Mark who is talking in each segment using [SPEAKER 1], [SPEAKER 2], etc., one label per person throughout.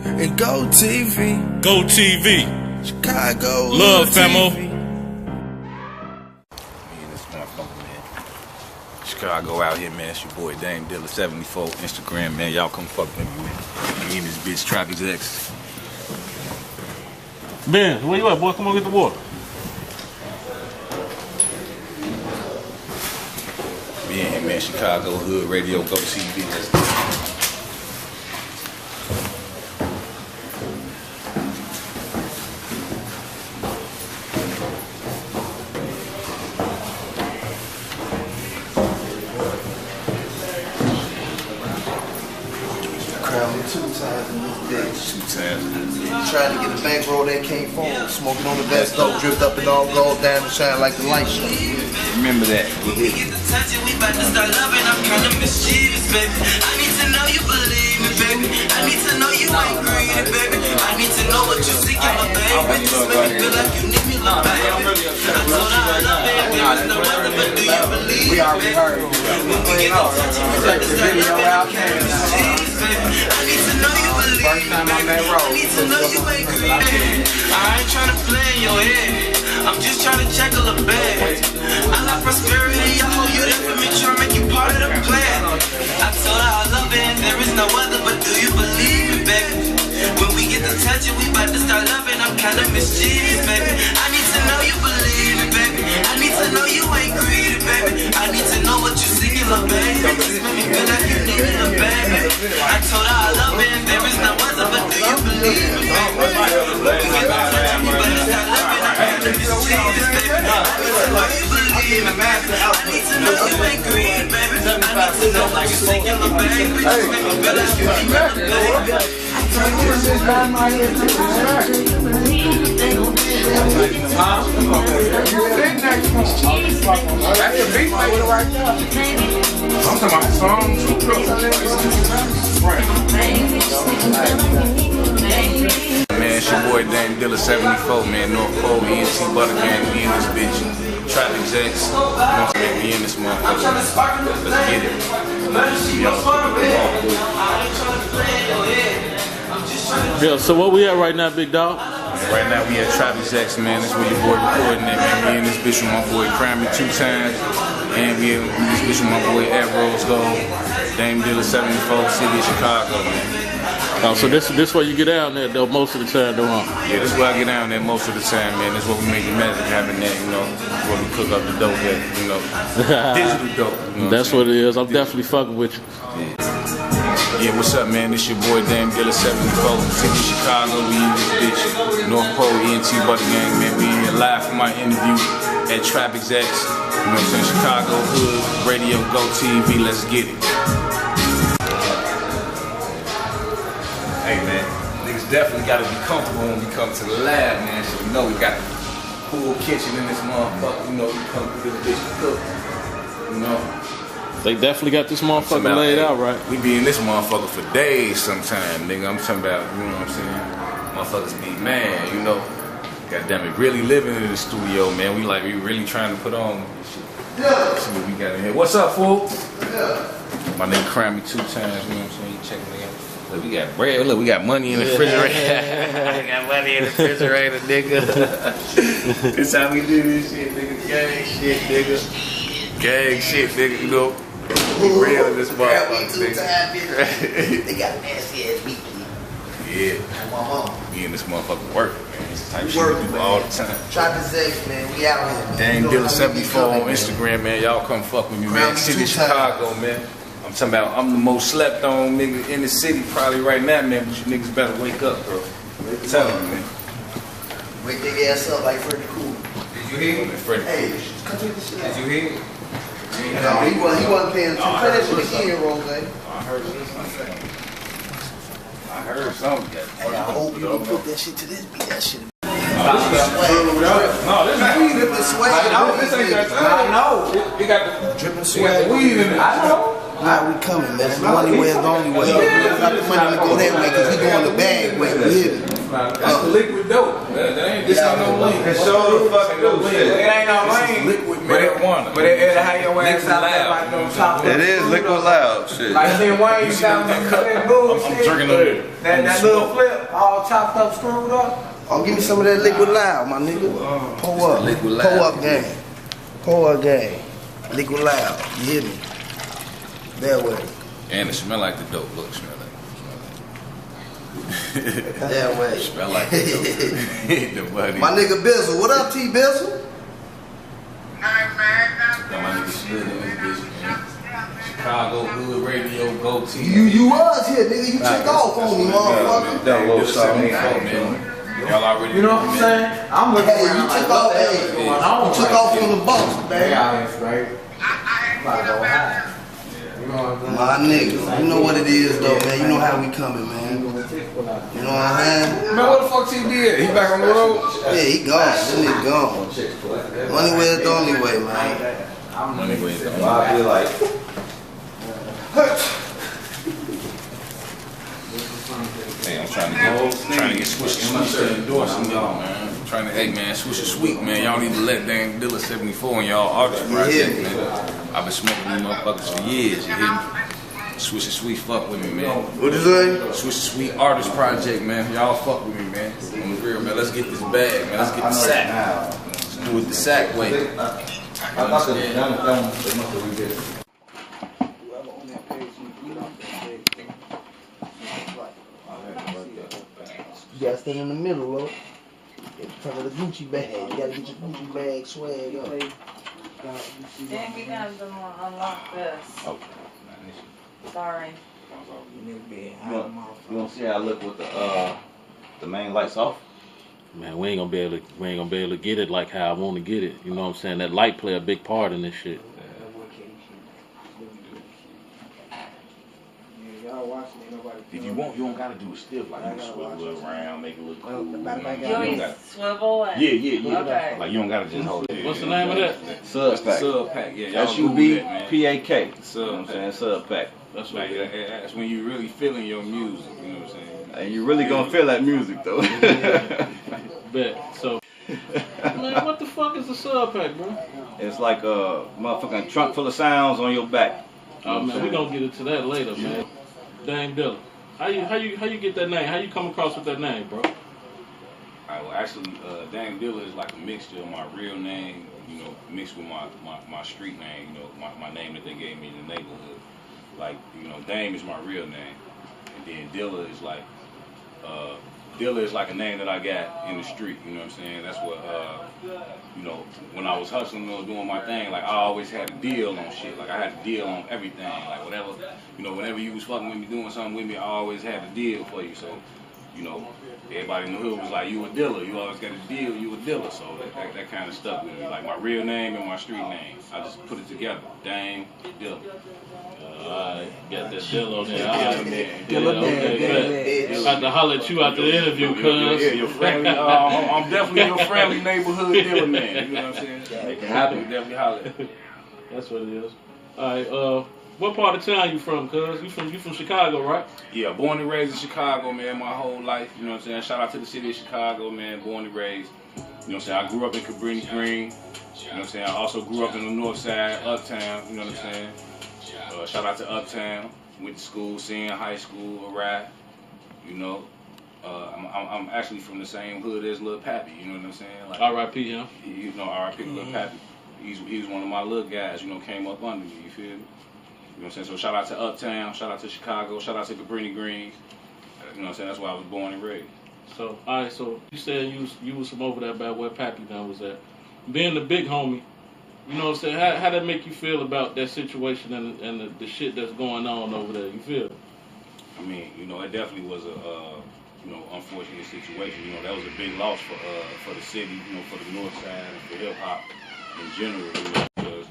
[SPEAKER 1] and GOTV.
[SPEAKER 2] GOTV.
[SPEAKER 1] Chicago.
[SPEAKER 2] LUVFAMO.
[SPEAKER 3] Chicago out here, man. It's your boy Dame DILLA 74 Instagram, man. Y'all come fuck with me, man. Me and this bitch Trap EXECS.
[SPEAKER 2] Ben, where you at, boy? Come on, get the water.
[SPEAKER 3] We in here, man. Chicago Hood Radio GOTV. Let's go.
[SPEAKER 1] Two times in this bitch.
[SPEAKER 3] 2 times.
[SPEAKER 1] Trying to get a bankroll that came forward. Smoking on the best dope, dripped up in all gold, down and shine like the light show.
[SPEAKER 3] Remember that.
[SPEAKER 4] We get the touch and we about to start loving. I'm kind of mischievous, baby. I need to know you believe me, baby. I need to know you ain't greedy, baby. I need to know what you're seeking, my baby. Just make me feel like you need me, my baby. I told her I love it. There is no other, but do you believe me, baby? When we get the touch and we about to start loving, I'm kind of mischievous, baby. I need to know you believe me, baby. I need to know you ain't greedy. I ain't trying to play in your head. I'm just trying to check a little bag. I love prosperity, I hold you there for me, trying to make you part of the plan. I told her I love it, there is no other, but do you believe me, baby? When we get to touching, we about to start loving, I'm kind of mischievous, baby. I need to know you believe me, baby. I need to know you ain't greedy, baby. I need to know what you're seeking, little baby. Just make me feel like you need me, little baby. I told her I love it, there is no other, but do you believe me, baby? When we get to touching, we about to start loving, I'm kind of mischievous, baby. I need to know you believe me, baby. I need to know you ain't greedy, baby. I need to know what you're seeking, little baby. Just make me feel like you need me, little baby.
[SPEAKER 5] I'm talking about songs.
[SPEAKER 3] Man, it's your boy Dame DILLA 74, man. North Pole, ENT Butter Gang, me and this bitch. Trap EXECS. You know what I'm saying? Me and this motherfucker. Let's get it.
[SPEAKER 2] Yeah, so where we at right now, big dog?
[SPEAKER 3] Right now we at Trap EXECS, man. That's where your boy recording it, man. Me and this bitch with my boy Crammy 2 times. And we this bitch with my boy Ed Rose Gold. Dame DILLA 74, City of Chicago, man.
[SPEAKER 2] Oh, so this where you get down there though most of the time, though, huh?
[SPEAKER 3] Yeah, this is where I get down there most of the time, man. This is where we make the magic happen there, you know. This is where we cook up the dope at, you know. Digital dope. You know
[SPEAKER 2] That's what it is. I'm definitely fucking with you.
[SPEAKER 3] Yeah, what's up, man? This your boy Dame DILLA 74, City of Chicago. We in this bitch. North Pole, ENT Butter Gang, man. We in here live for my interview at Trap EXECS. You know what I'm saying? Chicago Hood Radio GOTV. Let's get it. Hey, man. Niggas definitely gotta be comfortable when we come to the lab, man. So you know we got the cool kitchen in this motherfucker. You know, we come to this bitch to cook. You know?
[SPEAKER 2] They definitely got this motherfucker laid out, right?
[SPEAKER 3] We be in this motherfucker for days sometime, nigga. I'm talking about, you know what I'm saying? Motherfuckers be mad, you know? Goddamn it, really living in the studio, man. We really trying to put on shit. Yeah. See what we got in here. What's up, fool? Yeah. My nigga Crammy 2 times, you know what I'm saying? You checking me out. Look, we got bread. Look, we got money in the refrigerator. I got money in the refrigerator, nigga. This how we do this shit, nigga. Gang shit, nigga. Gang shit, nigga, you know? We real in this motherfucker, nigga.
[SPEAKER 1] They got nasty ass meat.
[SPEAKER 3] Yeah. We in this motherfucker working, man. This type shit we do all the time.
[SPEAKER 1] Trap EXECS, man. We out here.
[SPEAKER 3] Dame DILLA 74 on Instagram, man. Y'all come fuck with me, man. City of Chicago, man. I'm talking about, I'm the most slept on nigga in the city probably right now, man. But you niggas better wake up, bro. Tell me, man.
[SPEAKER 1] Wake their ass up like Freddie Cool.
[SPEAKER 5] Did you hear me?
[SPEAKER 1] Hey, come take this shit out.
[SPEAKER 5] Did you hear me?
[SPEAKER 1] No, he wasn't paying attention. Play that shit again, Rose.
[SPEAKER 3] I heard something.
[SPEAKER 1] Hey, I hope you don't put that shit to this beat. That shit.
[SPEAKER 5] No, this is weed.
[SPEAKER 1] Dripping swag.
[SPEAKER 5] This ain't that time. I know. He got the
[SPEAKER 1] Dripping swag.
[SPEAKER 5] weed in it. I know.
[SPEAKER 1] Alright, we coming, man. The money way is the only way. We got the money to go that way because we going the bag way. We hear it.
[SPEAKER 5] That's the liquid dope. That ain't this ain't no lean.
[SPEAKER 6] It shows fucking no shit.
[SPEAKER 5] It ain't no lean. Liquid marijuana. But it'll have your ass out there like them top.
[SPEAKER 6] It is liquid loud shit.
[SPEAKER 5] Like then Wayne you got that bullshit.
[SPEAKER 3] I'm drinking on it.
[SPEAKER 5] That little flip, all chopped up, screwed up.
[SPEAKER 1] Oh, give me some of that liquid loud, my nigga. Pull up.
[SPEAKER 3] Liquid
[SPEAKER 1] Pull
[SPEAKER 3] loud.
[SPEAKER 1] up game. Pull up game. Liquid loud. You hear me? That way.
[SPEAKER 3] And it smell like the dope. Look, smell like.
[SPEAKER 1] That way.
[SPEAKER 3] Smell like the dope. The buddy.
[SPEAKER 1] My nigga Bizzle. What up, T Bizzle?
[SPEAKER 3] Got my nigga Shug in this bitch, man. Chicago Hood Radio GOTV.
[SPEAKER 1] You was here, nigga. You took off on me, motherfucker.
[SPEAKER 6] That little song.
[SPEAKER 3] Y'all already.
[SPEAKER 5] You know what I'm saying? I'm looking
[SPEAKER 1] Hey, you took off. Hey, you took off from the box, man. My nigga, you know what it is, though, man. You know how we coming, man. You know what I'm saying?
[SPEAKER 5] Man, what the fuck TB at? He back on the road?
[SPEAKER 1] Yeah, he gone. That nigga gone. Money way is the only way, man.
[SPEAKER 3] Money way down.
[SPEAKER 6] I feel like
[SPEAKER 3] Hey, I'm trying to get Swisher Sweet to endorse y'all, man. Hey man, Swisher Sweet, man. Y'all need to let Dang DILLA 74 on y'all artist project, man. I've been smoking these motherfuckers for years, you hear me? Swisher Sweet, fuck with me, man.
[SPEAKER 1] What you say?
[SPEAKER 3] Swisher Sweet artist project, man. Y'all fuck with me, man. On the real, man. Let's get this bag, man. Let's get the sack. Let's do it the sack way. You understand?
[SPEAKER 1] You gotta stand in the middle, bro. In front of the Gucci bag. You gotta get your Gucci bag swag up.
[SPEAKER 7] Then we have to unlock this.
[SPEAKER 6] okay.
[SPEAKER 7] Sorry.
[SPEAKER 6] You don't see how I look with the main lights off?
[SPEAKER 2] Man, we ain't gonna be able to get it like how I want to get it. You know what I'm saying? That light play a big part in this shit.
[SPEAKER 3] If you want, you don't gotta do it stiff. Like you swivel it around, make it look cool.
[SPEAKER 7] You swivel it?
[SPEAKER 3] Yeah.
[SPEAKER 7] Okay.
[SPEAKER 3] Like you don't gotta just hold it.
[SPEAKER 2] What's the name of that?
[SPEAKER 6] Sub pack.
[SPEAKER 3] Sub pack, yeah. Y'all
[SPEAKER 6] SUBPAK.
[SPEAKER 3] Sub pack.
[SPEAKER 6] Sub pack.
[SPEAKER 2] That's
[SPEAKER 3] Like,
[SPEAKER 2] what
[SPEAKER 3] that's when you really feeling your music, you know what I'm saying?
[SPEAKER 6] And you really gonna feel that music though.
[SPEAKER 2] bet. So, man, what the fuck is the sub pack, bro?
[SPEAKER 6] It's like a motherfucking trunk full of sounds on your back.
[SPEAKER 2] Oh man, we gonna get into that later, man. Dang DILLA, how you get that name? How you come across with that name, bro?
[SPEAKER 3] Alright, well actually, Dang DILLA is like a mixture of my real name, you know, mixed with my street name, you know, my name that they gave me in the neighborhood. Like, you know, Dame is my real name, and then DILLA is like a name that I got in the street. You know what I'm saying? That's what you know, when I was hustling or doing my thing, like I always had a deal on shit. Like I had a deal on everything. Like whatever, you know, whenever you was fucking with me, doing something with me, I always had a deal for you. So, you know, everybody in the hood was like, you a DILLA. You always got a deal. You a DILLA. So that kind of stuck with me. Like my real name and my street name, I just put it together. Dame DILLA.
[SPEAKER 2] Alright, got that DILLA on there.
[SPEAKER 1] DILLA,
[SPEAKER 2] I had to holler at you after the interview, cuz.
[SPEAKER 3] Yeah, your friendly. I'm definitely your friendly neighborhood DILLA man. You know what I'm saying?
[SPEAKER 6] Make it happen.
[SPEAKER 3] Definitely holler.
[SPEAKER 2] That's what it is. Alright, what part of town you from, cuz? You from Chicago, right?
[SPEAKER 3] Yeah, born and raised in Chicago, man, my whole life. You know what I'm saying? Shout out to the city of Chicago, man, born and raised. You know what I'm saying? I grew up in Cabrini Green. You know what I'm saying? I also grew up in the north side, Uptown. You know what I'm saying? Shout out to Uptown. Went to school, senior high school, arrived. You know, I'm actually from the same hood as Lil Pappy. You know what I'm saying? Like,
[SPEAKER 2] R.I.P. him.
[SPEAKER 3] You know, R.I.P. Lil Pappy. He was one of my little guys. You know, came up under me. You feel me? You know what I'm saying? So shout out to Uptown. Shout out to Chicago. Shout out to Cabrini Green. You know what I'm saying? That's where I was born and raised.
[SPEAKER 2] So, alright, so you said you was from over there by where Pappy now was at. Being the big homie, you know what I'm saying? How that make you feel about that situation and the shit that's going on over there? You feel?
[SPEAKER 3] I mean, you know, it definitely was a you know, unfortunate situation. You know, that was a big loss for the city, you know, for the north side and for hip hop in general, you know, because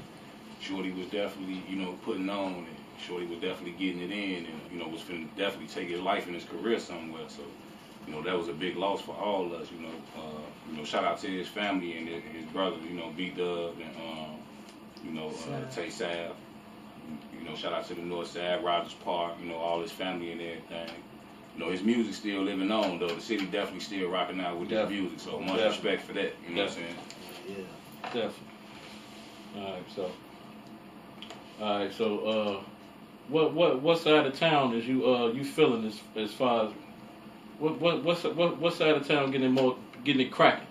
[SPEAKER 3] Shorty was definitely, you know, putting on, and Shorty was definitely getting it in, and you know, was finna definitely take his life and his career somewhere. So, you know, that was a big loss for all of us. You know, shout out to his family and his brothers. You know, B-Dub and you know, Tay Sav. You know, shout out to the North Side, Rogers Park. You know, all his family and everything. you know, his music still living on though. The city definitely still rocking out with his music. So much respect for that. You know what I'm saying?
[SPEAKER 2] Yeah, definitely. All right, so what side of town is you feeling as far as what side of town getting it cracking?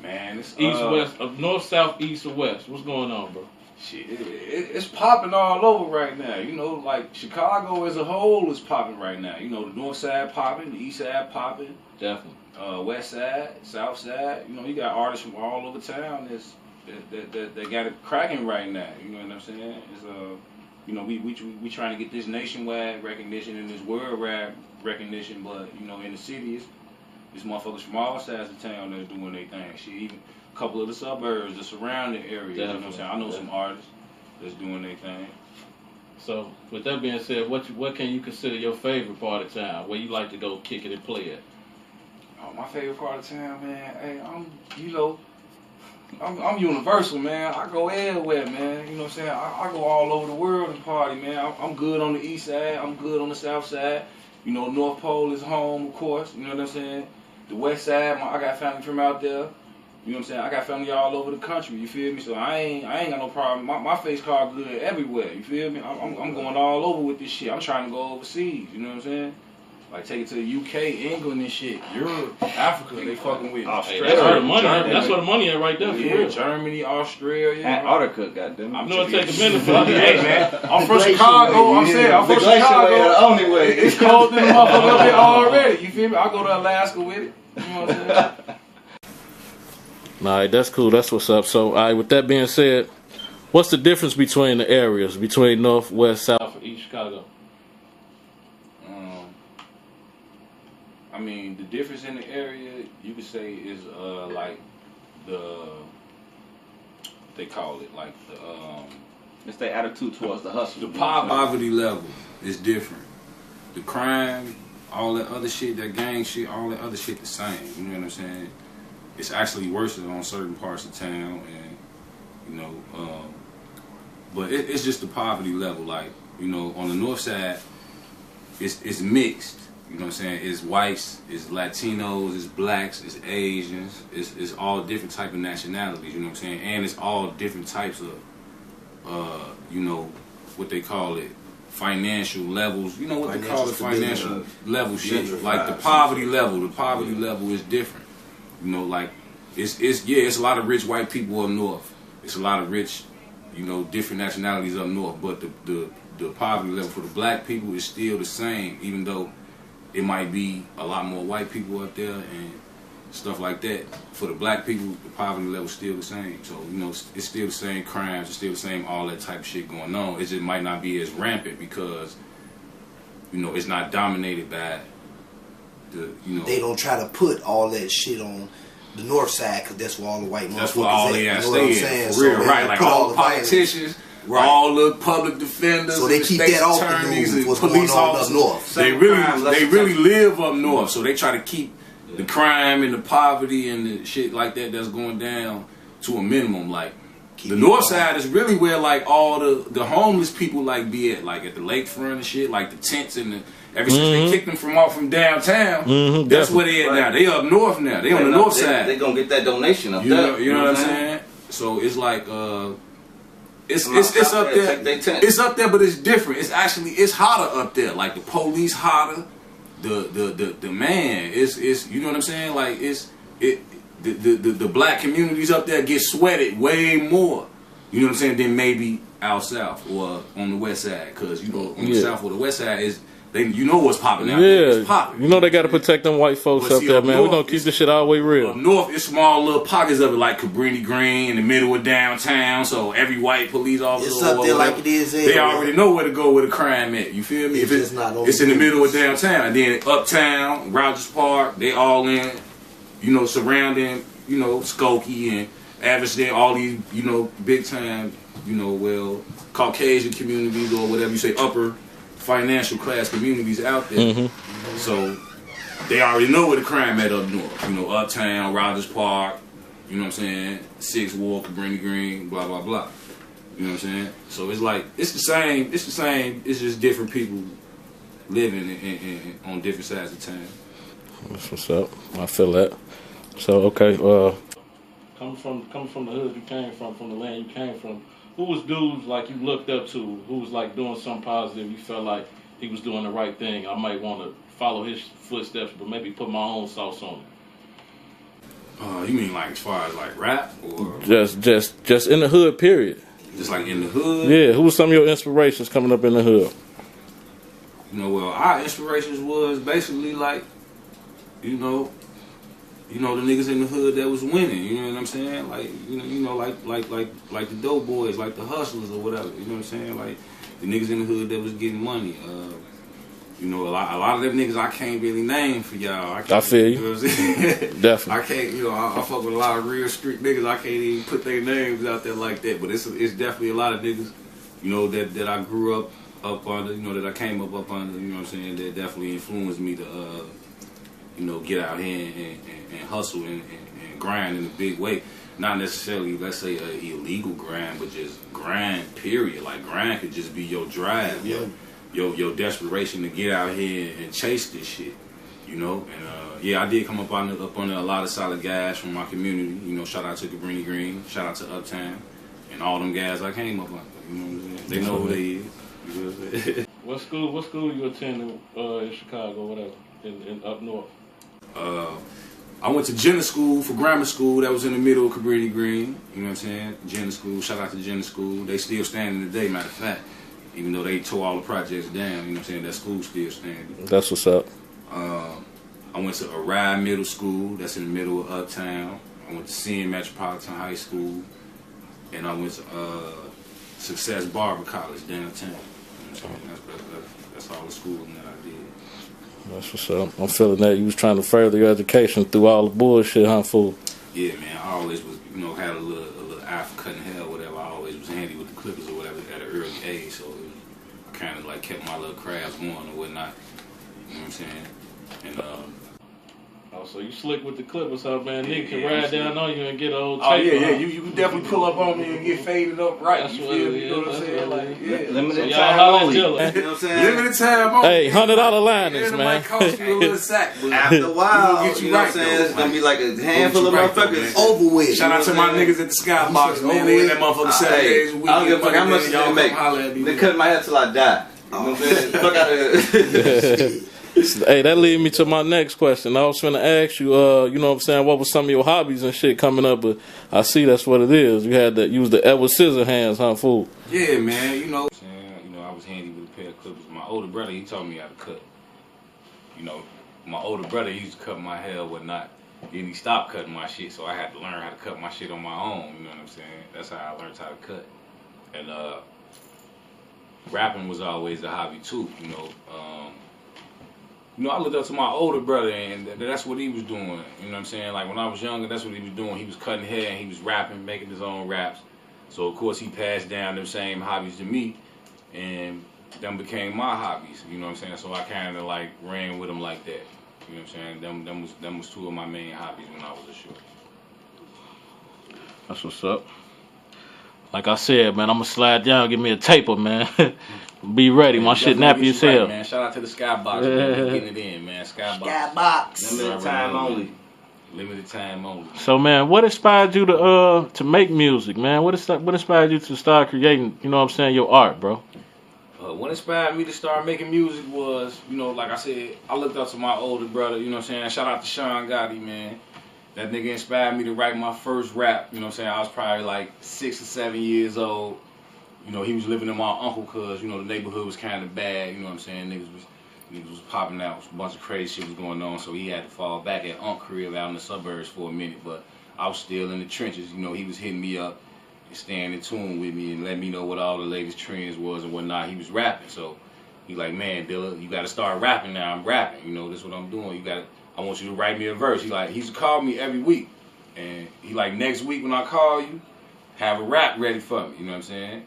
[SPEAKER 3] Man, it's
[SPEAKER 2] east, west, north, south, east, or west. What's going on, bro?
[SPEAKER 3] Shit, it's popping all over right now. You know, like Chicago as a whole is popping right now. You know, the north side popping, the east side popping.
[SPEAKER 2] Definitely.
[SPEAKER 3] West side, south side. You know, you got artists from all over town that got it cracking right now. You know what I'm saying? It's you know, we trying to get this nationwide recognition and this worldwide recognition, but you know, in the cities, these motherfuckers from all sides of town that's doing their thing. Shit, even a couple of the suburbs, the surrounding areas. You know what I'm saying? I know some artists that's doing their thing.
[SPEAKER 2] So, with that being said, what can you consider your favorite part of town? Where you like to go kick it and play at?
[SPEAKER 3] Oh, my favorite part of town, man. Hey, I'm universal, man. I go everywhere, man. You know what I'm saying? I go all over the world and party, man. I'm good on the east side. I'm good on the south side. You know, North Pole is home, of course. You know what I'm saying? The west side, I got family from out there. You know what I'm saying? I got family all over the country. You feel me? So I ain't got no problem. My face card good everywhere. You feel me? I'm going all over with this shit. I'm trying to go overseas. You know what I'm saying? Like take it to the UK, England and shit, Europe, Africa. They fucking with
[SPEAKER 2] Australia. That's where the money. That's where the money at right there. For real.
[SPEAKER 3] Germany, Australia.
[SPEAKER 6] Antarctica, goddamn.
[SPEAKER 2] I know it take a minute for me.
[SPEAKER 3] Hey man, I'm from Chicago. I'm saying I'm from Chicago.
[SPEAKER 6] The only way.
[SPEAKER 3] It's cold in the motherfucker up here already. You feel me? I go to Alaska with it. You know what I'm saying?
[SPEAKER 2] Alright, that's cool. That's what's up. So, alright, with that being said, what's the difference between the areas, between North, West, South, and East Chicago?
[SPEAKER 3] I mean, the difference in the area, you could say, is like they call it like the
[SPEAKER 6] it's their attitude towards the hustle.
[SPEAKER 3] The poverty level is different. The crime, all that other shit, that gang shit, all that other shit the same. You know what I'm saying? It's actually worse on certain parts of town, and you know, but it's just the poverty level. Like, you know, on the north side, it's mixed. You know what I'm saying? It's whites, it's Latinos, it's blacks, it's Asians, it's all different type of nationalities. You know what I'm saying? And it's all different types of, you know, what they call it, financial levels. You know what they call it, financial level shit. Like the poverty level is different. You know, like it's a lot of rich white people up north. It's a lot of rich, you know, different nationalities up north. But the poverty level for the black people is still the same, even though it might be a lot more white people up there and stuff like that. For the black people, the poverty level is still the same. So, you know, it's still the same crimes, it's still the same all that type of shit going on. It just might not be as rampant because, you know, it's not dominated by the, you know.
[SPEAKER 1] They don't try to put all that shit on the north side because that's where all the white motherfuckers
[SPEAKER 3] that's where all they
[SPEAKER 1] at.
[SPEAKER 3] Stay in. For real, right. Like all the politicians. Right. All the public defenders,
[SPEAKER 1] so they keep that off the news. What's
[SPEAKER 3] police
[SPEAKER 1] going on
[SPEAKER 3] officers,
[SPEAKER 1] up north?
[SPEAKER 3] They really live up north, so they try to keep the crime and the poverty and the shit like that's going down to a minimum. Like the north side is really where like all the homeless people like be at, like at the lakefront and shit, like the tents and ever since they kicked them from downtown. That's where they at now. They up north now. They on the north side.
[SPEAKER 6] They gonna get that donation up there.
[SPEAKER 3] You know what I'm saying? So it's like It's up there. It's up there, but it's different. It's hotter up there. Like the police hotter. The man is you know what I'm saying? Like the black communities up there get sweated way more. You know what I'm saying? Than maybe out south or on the west side, because you know on the south or the west side is. You know what's popping out there. It's popping.
[SPEAKER 2] You know they got to protect them white folks up there, man. We're going to keep this shit all the way real.
[SPEAKER 3] Up north, it's small little pockets of it, like Cabrini Green in the middle of downtown, so every white police officer
[SPEAKER 1] it's up there like it is
[SPEAKER 3] they already know where to go with a crime at. You feel me? It's in the middle of downtown. And then uptown, Rogers Park, they all in, you know, surrounding, you know, Skokie and Avondale, all these, you know, big time, you know, well, Caucasian communities or whatever you say, upper financial class communities out there. So they already know where the crime at up north. You know, uptown, Rogers Park, you know what I'm saying? 6th Ward, Cabrini Green, blah blah blah. You know what I'm saying? So it's like it's the same, it's just different people living on different sides of town.
[SPEAKER 2] That's what's up. I feel that. So okay, coming from the hood you came from the land you came from, who was dudes like you looked up to, who was like doing something positive, you felt like he was doing the right thing, I might want to follow his footsteps, but maybe put my own sauce on it?
[SPEAKER 3] You mean like as far as like rap or
[SPEAKER 2] just in the hood, period?
[SPEAKER 3] Just like in the hood?
[SPEAKER 2] Yeah. Who was some of your inspirations coming up in the hood?
[SPEAKER 3] You know, well, our inspirations was basically like, you know, the niggas in the hood that was winning. You know what I'm saying? Like, like the dope boys, like the hustlers or whatever. You know what I'm saying? Like the niggas in the hood that was getting money. You know, a lot of them niggas I can't really name for y'all. I
[SPEAKER 2] feel you.
[SPEAKER 3] You know what I'm saying?
[SPEAKER 2] Definitely.
[SPEAKER 3] I can't, you know, I fuck with a lot of real street niggas. I can't even put their names out there like that. But it's definitely a lot of niggas, you know, that I grew up under, you know, that I came up under, you know what I'm saying, that definitely influenced me to, you know, get out here and hustle and grind in a big way. Not necessarily, let's say, an illegal grind, but just grind, period. Like, grind could just be your drive, your desperation to get out here and chase this shit, you know. And yeah, I did come up under a lot of solid guys from my community. You know, shout out to Cabrini Green, shout out to Uptown, and all them guys I came up under. You know what I'm saying? They know who they is. You know what I'm saying?
[SPEAKER 2] What school you attended in Chicago, or whatever, in up north?
[SPEAKER 3] I went to Jenner School for grammar school. That was in the middle of Cabrini Green. You know what I'm saying? Jenner School. Shout out to Jenner School. They still standing today, matter of fact. Even though they tore all the projects down, you know what I'm saying? That school's still standing.
[SPEAKER 2] That's what's up.
[SPEAKER 3] I went to Aride Middle School. That's in the middle of Uptown. I went to CN Metropolitan High School. And I went to Success Barber College downtown. You know that's all the schooling that I did.
[SPEAKER 2] That's what's up. I'm feeling that you was trying to further your education through all the bullshit, huh, fool?
[SPEAKER 3] Yeah, man. I always was, you know, had a little eye for cutting hair or whatever. I always was handy with the clippers or whatever at an early age, so I kind of like kept my little crafts going or whatnot. You know what I'm saying? And
[SPEAKER 2] so you slick with the clippers, huh, man? Nigga can ride down on you and get an old tape.
[SPEAKER 1] Oh yeah, you can definitely pull up on me and get faded up right.
[SPEAKER 2] That's
[SPEAKER 1] You
[SPEAKER 2] what
[SPEAKER 1] feel
[SPEAKER 2] it
[SPEAKER 1] me? You know what I'm
[SPEAKER 2] is.
[SPEAKER 1] saying? Like, yeah.
[SPEAKER 6] Limited
[SPEAKER 2] So
[SPEAKER 6] time
[SPEAKER 2] y'all
[SPEAKER 6] only. You know
[SPEAKER 2] holla at
[SPEAKER 6] what I'm saying?
[SPEAKER 3] limited time only.
[SPEAKER 2] Hey, $100 liners,
[SPEAKER 3] It
[SPEAKER 2] man.
[SPEAKER 3] might cost you a little sack, but
[SPEAKER 6] After a while,
[SPEAKER 3] we gonna get
[SPEAKER 6] you
[SPEAKER 3] you
[SPEAKER 6] know what
[SPEAKER 3] right
[SPEAKER 6] I'm saying?
[SPEAKER 3] though,
[SPEAKER 6] It's gonna
[SPEAKER 3] man.
[SPEAKER 6] be like a handful of
[SPEAKER 3] Right though,
[SPEAKER 6] motherfuckers.
[SPEAKER 3] man.
[SPEAKER 1] Over with.
[SPEAKER 3] Shout out to my niggas at the Skybox, man. They in that motherfucker 7 days a week.
[SPEAKER 6] I don't give a fuck how much
[SPEAKER 3] y'all
[SPEAKER 6] they make.
[SPEAKER 3] holler at me.
[SPEAKER 6] They cut my hair till I die. You know what I'm saying? Fuck out of here.
[SPEAKER 2] Hey, that leads me to my next question. I was finna ask you, you know what I'm saying, what was some of your hobbies and shit coming up, but I see that's what it is. You had to use the Edward Scissorhands, huh, fool?
[SPEAKER 3] Yeah, man, you know, I was handy with a pair of clippers. My older brother, he taught me how to cut. You know, my older brother, he used to cut my hair or whatnot. Then he stopped cutting my shit, so I had to learn how to cut my shit on my own. You know what I'm saying? That's how I learned how to cut. And rapping was always a hobby too. You know, I looked up to my older brother, and that's what he was doing. You know what I'm saying? Like, when I was younger, that's what he was doing. He was cutting hair, and he was rapping, making his own raps. So, of course, he passed down them same hobbies to me, and them became my hobbies. You know what I'm saying? So I kind of, like, ran with them like that. You know what I'm saying? Them was two of my main hobbies when I was a short.
[SPEAKER 2] That's what's up. Like I said, man, I'm gonna slide down, give me a taper, man. Be ready, my shit nappy as hell.
[SPEAKER 3] Right, man. Shout out to the Skybox, man. Getting it in, man.
[SPEAKER 1] Skybox.
[SPEAKER 6] Limited time only.
[SPEAKER 3] Limited time only.
[SPEAKER 2] So, man, what inspired you to make music, man? What inspired you to start creating, you know what I'm saying, your art, bro?
[SPEAKER 3] What inspired me to start making music was, you know, like I said, I looked up to my older brother, you know what I'm saying? Shout out to Shuggdb, man. That nigga inspired me to write my first rap, you know what I'm saying? I was probably like 6 or 7 years old. You know, he was living in my uncle cause, you know, the neighborhood was kind of bad, you know what I'm saying? Niggas was popping out, a bunch of crazy shit was going on, so he had to fall back at Unc crib out in the suburbs for a minute, but I was still in the trenches, you know, he was hitting me up and staying in tune with me and letting me know what all the latest trends was and whatnot. He was rapping, so he like, man, Dilla, you gotta start rapping now. I'm rapping, you know, this is what I'm doing. I want you to write me a verse. He used to call me every week, and he like, next week when I call you, have a rap ready for me, you know what I'm saying?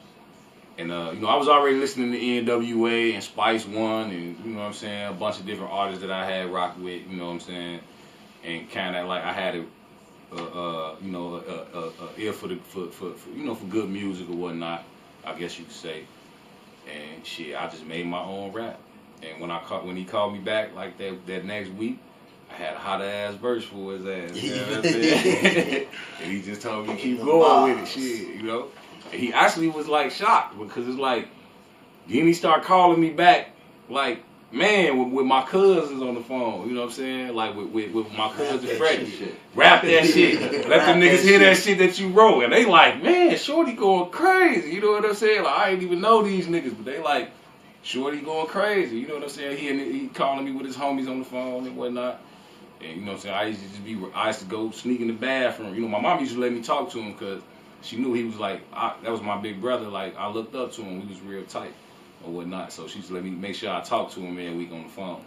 [SPEAKER 3] And, you know, I was already listening to NWA and Spice One and, you know what I'm saying, a bunch of different artists that I had rocked with, you know what I'm saying? And kind of like I had a ear for good music or whatnot, I guess you could say. And shit, I just made my own rap. And when he called me back like that next week, I had a hot ass verse for his ass. You know what I'm saying? And he just told me to keep going with it, shit, you know. And he actually was like shocked because it's like, then he started calling me back like, man, with my cousins on the phone, you know what I'm saying? Like with my cousin Freddie. Rap that shit. Let them niggas hear that shit that you wrote. And they like, man, Shorty going crazy. You know what I'm saying? Like, I ain't even know these niggas, but they like, Shorty going crazy. You know what I'm saying? He calling me with his homies on the phone and whatnot. And you know what I'm saying? I used to go sneak in the bathroom. You know, my mom used to let me talk to him because she knew he was like, that was my big brother. Like, I looked up to him. We was real tight or whatnot. So she used to let me make sure I talked to him every week on the phone.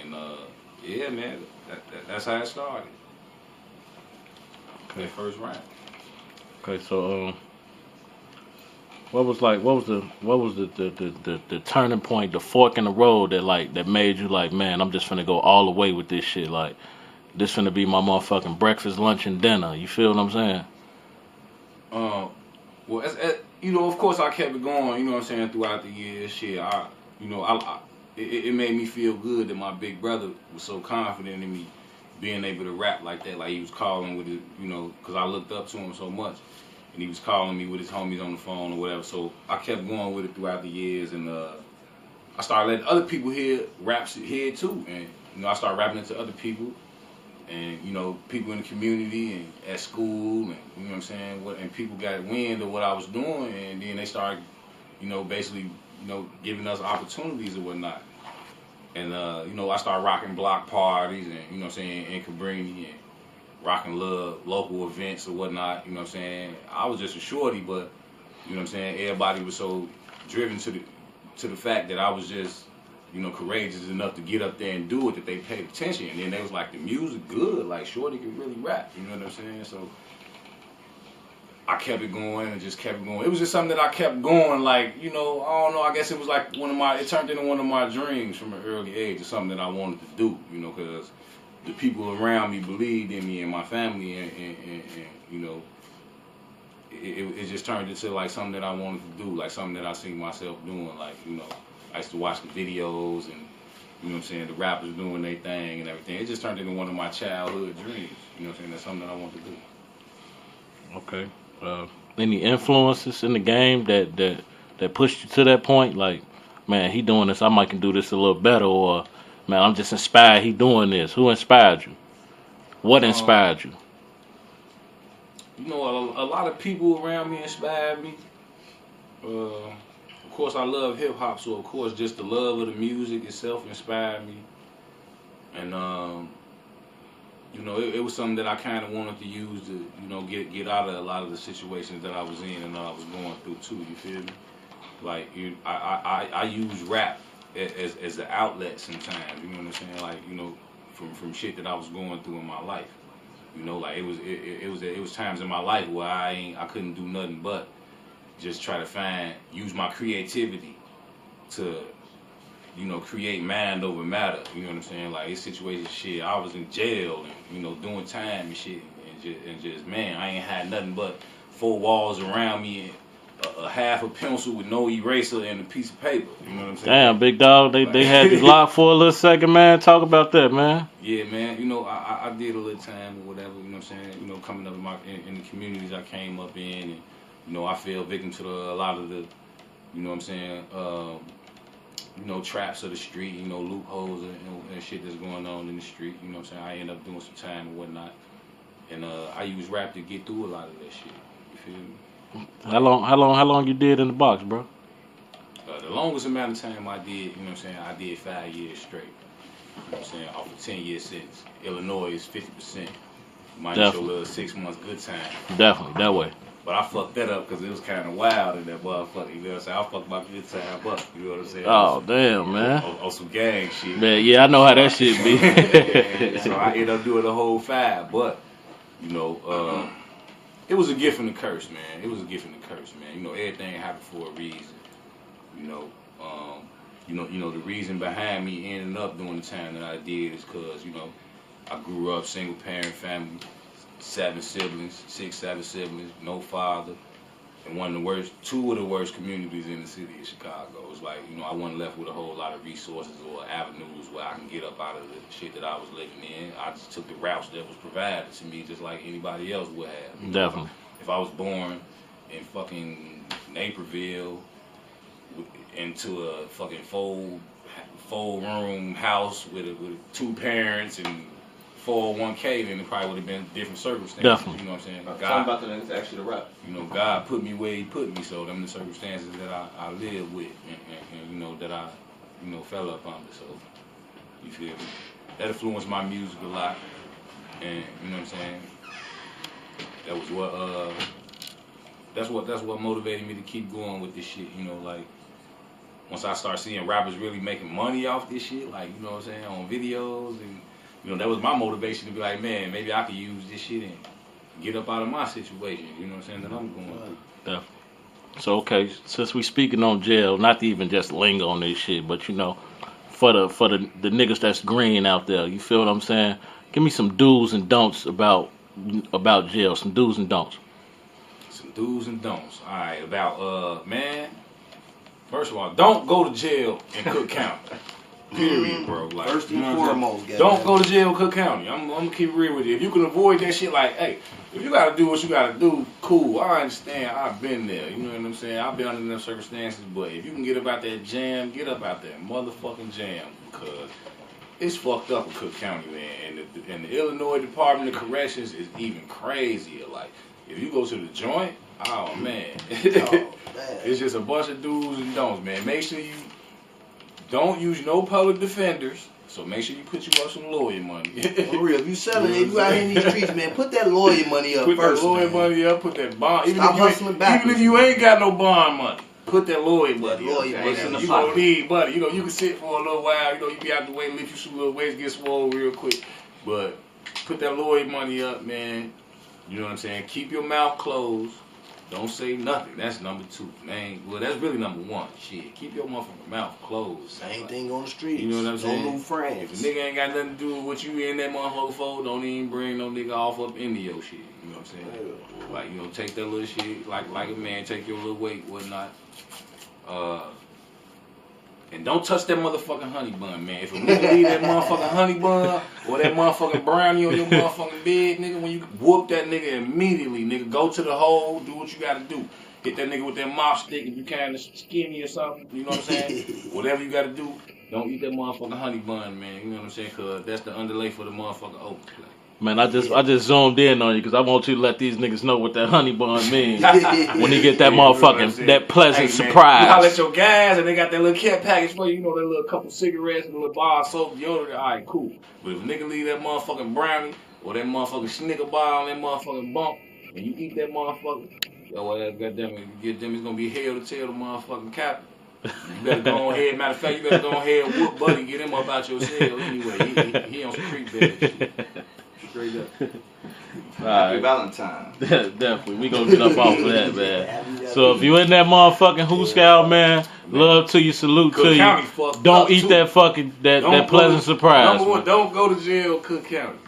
[SPEAKER 3] And yeah, man, that's how it started. Okay, first round.
[SPEAKER 2] Okay, so what was the turning point, the fork in the road that made you like, man, I'm just finna go all the way with this shit. Like, this finna be my motherfucking breakfast, lunch, and dinner. You feel what I'm saying?
[SPEAKER 3] Well, you know, of course I kept it going, you know what I'm saying, throughout the years. Shit, it made me feel good that my big brother was so confident in me being able to rap like that. Like, he was calling with it, you know, because I looked up to him so much. And he was calling me with his homies on the phone or whatever. So I kept going with it throughout the years. And I started letting other people hear raps here too. And, you know, I started rapping it to other people. And, you know, people in the community and at school, and, you know what I'm saying, and people got wind of what I was doing, and then they started, you know, basically, you know, giving us opportunities and whatnot. And, you know, I started rocking block parties and, you know what I'm saying, in Cabrini and rocking local events or whatnot, you know what I'm saying. I was just a shorty, but, you know what I'm saying, everybody was so driven to the fact that I was just, you know, courageous enough to get up there and do it, that they paid attention. And then they was like, the music good, like Shorty can really rap, you know what I'm saying? So I kept it going and just kept it going. It was just something that I kept going, like, you know, I don't know, I guess it was like it turned into one of my dreams from an early age, or something that I wanted to do, you know, because the people around me believed in me and my family, and you know, it just turned into like something that I wanted to do, like something that I seen myself doing, like, you know, I used to watch the videos and, you know what I'm saying, the rappers doing their thing and everything. It just turned into one of my childhood dreams. You know what I'm saying? That's something that I want to do.
[SPEAKER 2] Okay. Any influences in the game that pushed you to that point? Like, man, he doing this, I might can do this a little better, or, man, I'm just inspired he doing this. Who inspired you? What inspired you?
[SPEAKER 3] You know, a lot of people around me inspired me. Of course, I love hip hop, so of course, just the love of the music itself inspired me. And you know, it was something that I kind of wanted to use to, you know, get out of a lot of the situations that I was in and that I was going through too. You feel me? Like, I use rap as an outlet sometimes. You know what I'm saying? Like, you know, from shit that I was going through in my life. You know, like it was times in my life where I couldn't do nothing but just try to use my creativity to, you know, create mind over matter. You know what I'm saying? Like, this situation, shit, I was in jail and, you know, doing time and shit, and just man, I ain't had nothing but 4 walls around me and a half a pencil with no eraser and a piece of paper. You know what I'm saying?
[SPEAKER 2] Damn, big dog, they had you locked for a little second, man. Talk about that, man.
[SPEAKER 3] Yeah, man. You know, I did a little time or whatever. You know what I'm saying? You know, coming up in the communities I came up in, and, you know, I fell victim to a lot of the, you know what I'm saying, you know, traps of the street, you know, loopholes and shit that's going on in the street. You know what I'm saying? I end up doing some time and whatnot. And I use rap to get through a lot of that shit. You feel me?
[SPEAKER 2] How long you did in the box, bro?
[SPEAKER 3] The longest amount of time I did, you know what I'm saying, I did 5 years straight. You know what I'm saying? Off a 10-year sentence. Illinois is 50%. Minus your little 6 months good time.
[SPEAKER 2] Definitely, that way.
[SPEAKER 3] But I fucked that up because it was kind of wild in that motherfucker. You know what I'm saying? I fucked my good time up. You know what I'm saying?
[SPEAKER 2] Oh, damn, man.
[SPEAKER 3] On some gang shit.
[SPEAKER 2] Man, yeah, I know how that shit be.
[SPEAKER 3] So I ended up doing the whole 5. But, you know, it was a gift and a curse, man. It was a gift and a curse, man. You know, everything happened for a reason. You know, the reason behind me ending up doing the time that I did is because, you know, I grew up single parent family, 7 siblings, 6, 7 siblings, no father. two of the worst communities in the city of Chicago. It's like, you know, I wasn't left with a whole lot of resources or avenues where I can get up out of the shit that I was living in. I just took the routes that was provided to me just like anybody else would have.
[SPEAKER 2] Definitely.
[SPEAKER 3] If I was born in fucking Naperville into a fucking four-room house with 2 parents and 401k, then it probably would have been different circumstances.
[SPEAKER 2] Definitely.
[SPEAKER 3] You know what I'm saying?
[SPEAKER 6] Talking about the niggas actually the rap.
[SPEAKER 3] You know, God put me where He put me, so them the circumstances that I live with, and you know that I, you know, fell up under. So you feel me? That influenced my music a lot, and you know what I'm saying. That was what that's what motivated me to keep going with this shit. You know, like once I start seeing rappers really making money off this shit, like you know what I'm saying, on videos and. You know, that was my motivation to be like, man, maybe I could use this shit and get up out of my situation. You know what I'm saying? That I'm going through.
[SPEAKER 2] Definitely. So, okay, since we speaking on jail, not to even just linger on this shit, but you know, for the niggas that's green out there, you feel what I'm saying? Give me some do's and don'ts about jail. Some do's and don'ts.
[SPEAKER 3] Some do's and don'ts. All right, about man. First of all, don't go to jail in Cook County. Period, bro. Like,
[SPEAKER 1] first and foremost,
[SPEAKER 3] don't go to jail in Cook County. I'm gonna keep it real with you. If you can avoid that shit, like, hey, if you gotta do what you gotta do, cool. I understand. I've been there. You know what I'm saying? I've been under them circumstances. But if you can get up out that jam, get up out that motherfucking jam, because it's fucked up in Cook County, man. And the Illinois Department of Corrections is even crazier. Like, if you go to the joint, oh man, it's just a bunch of do's and don'ts, man. Make sure you don't use no public defenders, so make sure you put you up some lawyer money.
[SPEAKER 1] For real, if you selling it, you out here in these streets, man, put that lawyer money up
[SPEAKER 3] first. Put that lawyer money up, put that bond. Even if you ain't got no bond money, put that lawyer money up. You gonna need money. You know, you can sit for a little while, you know, you be out the way, lift you some little weights, get swole real quick. But put that lawyer money up, man. You know what I'm saying? Keep your mouth closed. Don't say nothing. That's number 2, man. Well, that's really number 1. Shit, keep your motherfucking mouth closed.
[SPEAKER 1] Same thing on the streets.
[SPEAKER 3] You know what I'm saying?
[SPEAKER 1] No new friends.
[SPEAKER 3] If a nigga ain't got nothing to do with what you in that motherfucker for, don't even bring no nigga off up into your shit. You know what I'm saying? Like, you know, take that little shit, like a man, take your little weight, whatnot. And don't touch that motherfucking honey bun, man. If a nigga leave that motherfucking honey bun or that motherfucking brownie on your motherfucking bed, nigga, when you whoop that nigga immediately, nigga, go to the hole, do what you gotta do. Hit that nigga with that mop stick if you kind of skinny or something, you know what I'm saying? Whatever you gotta do, don't eat that motherfucking honey bun, man. You know what I'm saying? Cause that's the underlay for the motherfucking oat.
[SPEAKER 2] Man, I just zoomed in on you because I want you to let these niggas know what that honey bun means when you get that motherfucking, that pleasant surprise.
[SPEAKER 3] You holler at your guys and they got that little care package for you, you know, that little couple cigarettes and a little bar of soap, deodorant. All right, cool. But if a nigga leave that motherfucking brownie or that motherfucking Snicker bar on that motherfucking bump and you eat that motherfucker, yo, well, goddamn it, get them, it's gonna be hell to tell the motherfucking captain. You better go ahead. Matter of fact, you better go ahead and whoop Buddy, get him up out your cell anyway. He on some creep bed shit. Straight up.
[SPEAKER 6] Happy Valentine.
[SPEAKER 2] Definitely. We gonna get up off of that, man. So if you in that motherfucking Who Scout, man, love to you, salute to you. Don't eat that fucking, that pleasant surprise.
[SPEAKER 3] Number 1, don't go to jail, Cook County.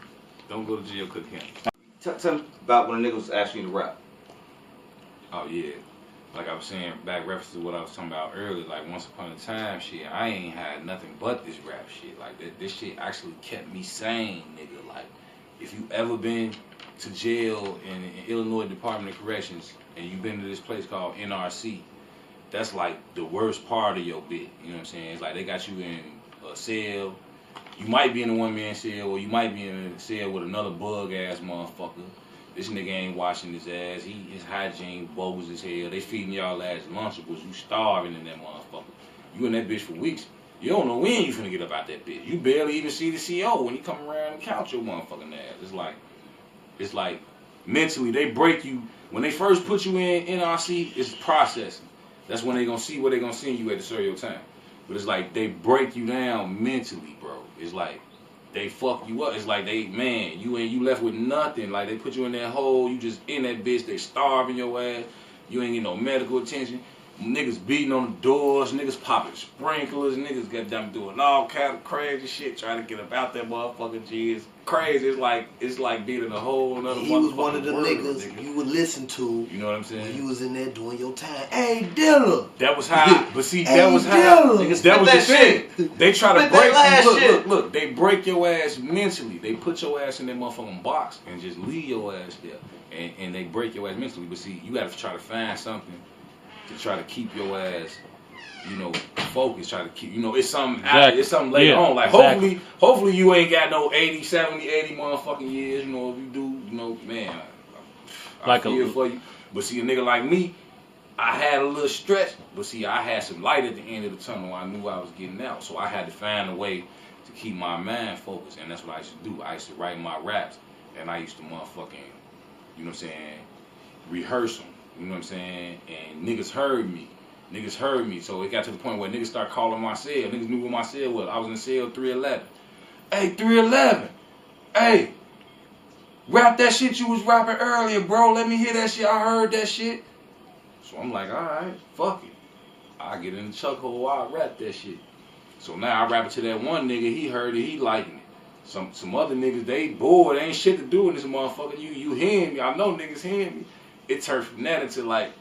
[SPEAKER 3] Don't go to jail, Cook County.
[SPEAKER 6] Tell me about when a nigga was asking you to rap.
[SPEAKER 3] Oh, yeah. Like I was saying, back reference to what I was talking about earlier, like once upon a time, shit, I ain't had nothing but this rap shit. Like, this shit actually kept me sane, nigga. Like, if you ever been to jail in Illinois Department of Corrections and you've been to this place called NRC, that's like the worst part of your bit. You know what I'm saying? It's like they got you in a cell. You might be in a one-man cell or you might be in a cell with another bug-ass motherfucker. This nigga ain't washing his ass. His hygiene bogus as hell. They feeding y'all ass Lunchables. You starving in that motherfucker. You in that bitch for weeks. You don't know when you finna get up out that bitch. You barely even see the CO when he come around and count your motherfucking ass. It's like mentally they break you. When they first put you in NRC, it's processing. That's when they gonna see where they gonna send you at to serve your time. But it's like they break you down mentally, bro. It's like they fuck you up. It's like you left with nothing. Like they put you in that hole, you just in that bitch, they starving your ass, you ain't get no medical attention. Niggas beating on the doors, niggas popping sprinklers, niggas got them doing all kind of crazy shit trying to get up out that motherfucking G. It's crazy. It's like being in a whole another motherfucking world.
[SPEAKER 1] He was one of the niggas you would listen to.
[SPEAKER 3] You know what I'm saying?
[SPEAKER 1] When you was in there doing your time. Hey, Dilla.
[SPEAKER 3] That was how. But see, that was how. That was the thing. They try to break you. Look. They break your ass mentally. They put your ass in that motherfucking box and just leave your ass there. And they break your ass mentally. But see, you got to try to find something to try to keep your ass, you know, focused. Try to keep, you know, it's something it's something later on. Like hopefully you ain't got no 80, 70, 80 motherfucking years. You know, if you do, you know, man, I feel for you. But see, a nigga like me, I had a little stretch, but see, I had some light at the end of the tunnel. I knew I was getting out, so I had to find a way to keep my mind focused, and that's what I used to do. I used to write my raps, and I used to motherfucking, you know what I'm saying, rehearse them. You know what I'm saying? And niggas heard me. So it got to the point where niggas start calling my cell. Niggas knew where my cell was. I was in cell 311. Hey, 311. Hey, rap that shit you was rapping earlier, bro. Let me hear that shit. I heard that shit. So I'm like, all right, fuck it. I get in the chuck hole, I rap that shit. So now I rap it to that one nigga. He heard it. He liking it. Some other niggas, they bored. They ain't shit to do in this motherfucker. You hearing me? I know niggas hearing me. It turned from that into like,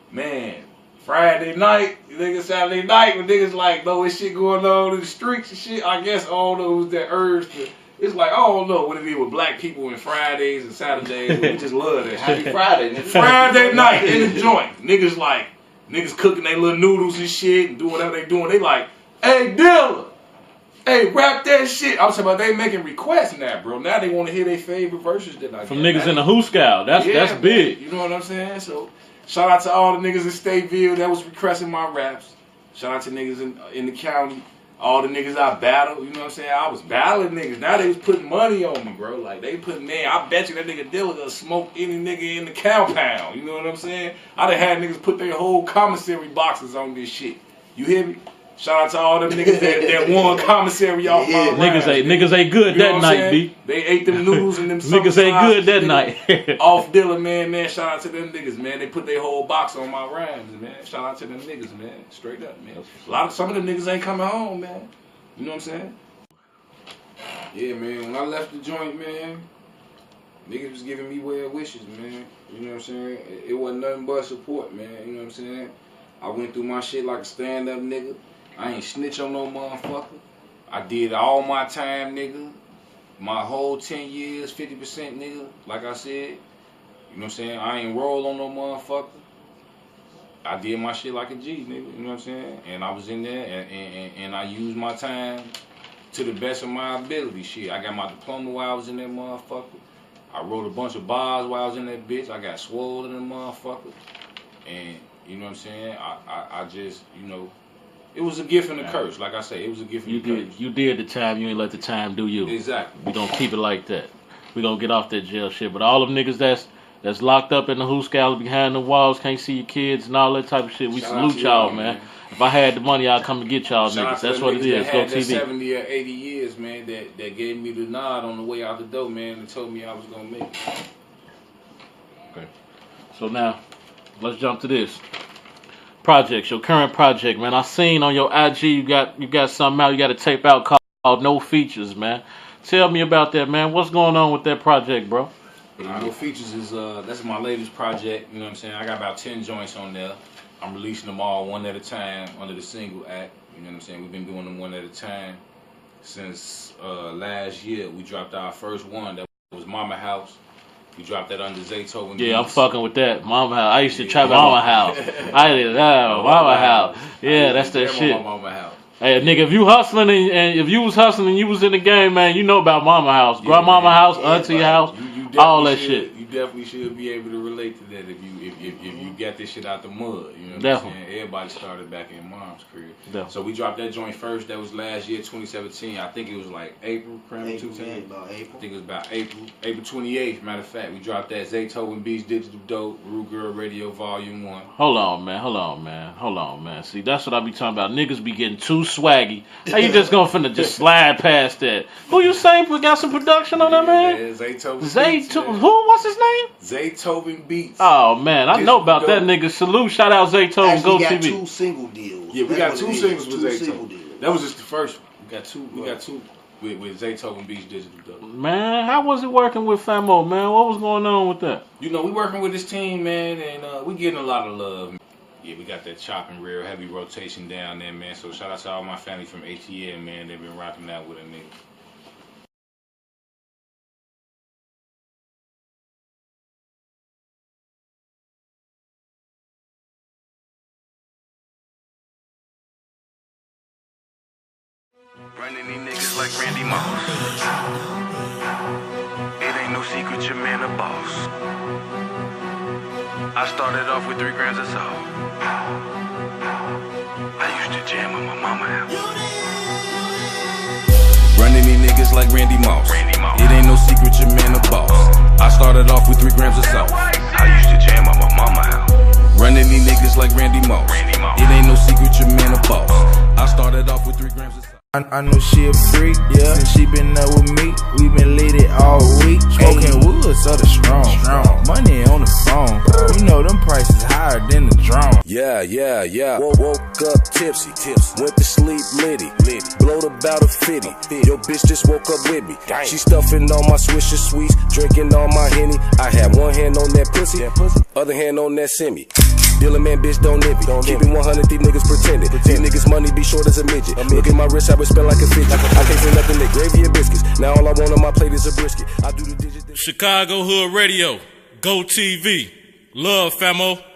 [SPEAKER 3] man, Friday night, niggas Saturday night, when niggas like, no, this shit going on in the streets and shit. I guess I don't know, it was that urge to, it's like, I don't know what it is with black people and Fridays and Saturdays. We just love that shit.
[SPEAKER 6] Happy Friday.
[SPEAKER 3] Friday night in the joint. Niggas cooking their little noodles and shit and doing whatever they doing. They like, hey, Dilla. Hey, rap that shit. I was talking about they making requests now, bro. Now they want to hear their favorite verses that I
[SPEAKER 2] from niggas in the Who Scout. That's big.
[SPEAKER 3] You know what I'm saying? So shout out to all the niggas in Stateville that was requesting my raps. Shout out to niggas in the county. All the niggas I battled. You know what I'm saying? I was battling niggas. Now they was putting money on me, bro. Like they putting, man, I bet you that nigga Dilla gonna smoke any nigga in the cow pound. You know what I'm saying? I done had niggas put their whole commissary boxes on this shit. You hear me? Shout out to all them niggas that won commissary off my
[SPEAKER 2] niggas ain't good that night, B.
[SPEAKER 3] They ate them noodles and them
[SPEAKER 2] niggas ain't good that night.
[SPEAKER 3] Off Dilla, man. Shout out to them niggas, man. They put their whole box on my rhymes, man. Shout out to them niggas, man. Straight up, man. Some of them niggas ain't coming home, man. You know what I'm saying? Yeah, man. When I left the joint, man, niggas was giving me well wishes, man. You know what I'm saying? It wasn't nothing but support, man. You know what I'm saying? I went through my shit like a stand-up nigga. I ain't snitch on no motherfucker. I did all my time, nigga. My whole 10 years, 50%, nigga. Like I said, you know what I'm saying? I ain't roll on no motherfucker. I did my shit like a G, nigga. You know what I'm saying? And I was in there, and I used my time to the best of my ability. Shit, I got my diploma while I was in that motherfucker. I wrote a bunch of bars while I was in that bitch. I got swole in that motherfucker. And, you know what I'm saying? I just, you know, it was a gift and a curse. Like I say, it was a gift and a curse.
[SPEAKER 2] You did the time. You ain't let the time do you.
[SPEAKER 3] Exactly.
[SPEAKER 2] We gonna keep it like that. We gonna get off that jail shit. But all them niggas that's locked up in the Who Scout behind the walls, can't see your kids and all that type of shit. We salute y'all, man. If I had the money, I'd come and get y'all niggas. That's what it is. GOTV.
[SPEAKER 3] 70 or 80 years, man, that gave me the nod on the way out the door, man, and told me I was gonna make it.
[SPEAKER 2] Okay. So now, let's jump to this. Projects, your current project, man. I seen on your IG you got something out. You got a tape out called No Features, man. Tell me about that, man. What's going on with that project, bro?
[SPEAKER 3] No Features is that's my latest project. You know what I'm saying? I got about 10 joints on there. I'm releasing them all one at a time under the single act. You know what I'm saying? We've been doing them one at a time since last year. We dropped our first one. That was Mama House. We dropped that under Zaytoven.
[SPEAKER 2] Yeah, I'm fucking with that. Mama House. I used to trap Mama House. I did Mama House. Yeah, that's that shit.
[SPEAKER 3] Mama House.
[SPEAKER 2] Hey, nigga, if you hustling and if you was hustling and you was in the game, man, you know about Mama House, Grandmama House, Auntie House, all that shit.
[SPEAKER 3] You definitely should be able to relate to that if you got this shit out the mud. You know what
[SPEAKER 2] Definitely.
[SPEAKER 3] I'm saying? Everybody started back in Mom's crib.
[SPEAKER 2] Definitely.
[SPEAKER 3] So we dropped that joint first. That was last year, 2017. I think it was like April.
[SPEAKER 1] About April.
[SPEAKER 3] I think it was about April 28th. Matter of fact, we dropped that Zaytoven Beats Digital Dope Rude Girl Radio Volume 1.
[SPEAKER 2] Hold on, man. See, that's what I be talking about. Niggas be getting too swaggy. How you just gonna finna just slide past that? Who you saying we got some production on that, man?
[SPEAKER 3] Zaytoven.
[SPEAKER 2] Who? What's his name?
[SPEAKER 3] Zaytoven Beats.
[SPEAKER 2] Oh man, I know about that nigga. Salute, shout out Zaytoven,
[SPEAKER 1] GOTV. We got
[SPEAKER 2] GOTV.
[SPEAKER 1] 2 single deals.
[SPEAKER 3] Yeah, we got 2 singles with
[SPEAKER 1] single
[SPEAKER 3] Zaytoven.
[SPEAKER 1] deals.
[SPEAKER 3] That was just the first one. We got two with Zaytoven Beats Digital though.
[SPEAKER 2] Man, how was it working with FAMO, man? What was going on with that?
[SPEAKER 3] You know, we working with this team, man, and we getting a lot of love. Yeah, we got that chopping real heavy rotation down there, man. So shout out to all my family from ATL, man. They've been rocking out with a nigga.
[SPEAKER 8] Running these niggas like Randy Moss. It ain't no secret your man a boss. I started off with 3 grams of salt. I used to jam on my mama house. Running these niggas like Randy Moss. It ain't no secret your man a boss. I started off with 3 grams of salt. I used to jam on my mama house. Running these niggas like Randy Moss. It ain't no secret your man a boss. I started off with 3 grams of salt.
[SPEAKER 5] I know she a freak, yeah. Since she been up with me, we been litty all week. Smoking wood, so the strong. Money on the phone, you know them prices higher than the drone.
[SPEAKER 8] Yeah. Woke up tipsy, went to sleep litty. Blowed about a 50. Your bitch just woke up with me. She stuffing all my Swisher sweets, drinking all my Henny. I had one hand on that pussy, other hand on that semi. DILLA man, bitch, don't envy. Keep it 100, these niggas pretending. These niggas money be short as a midget. Look at my wrist, I would spend like a 50. I can't say nothing but gravy and biscuits. Now all I want on my plate is a brisket. I do the digits.
[SPEAKER 2] Chicago Hood Radio, GOTV, LUVFAMO.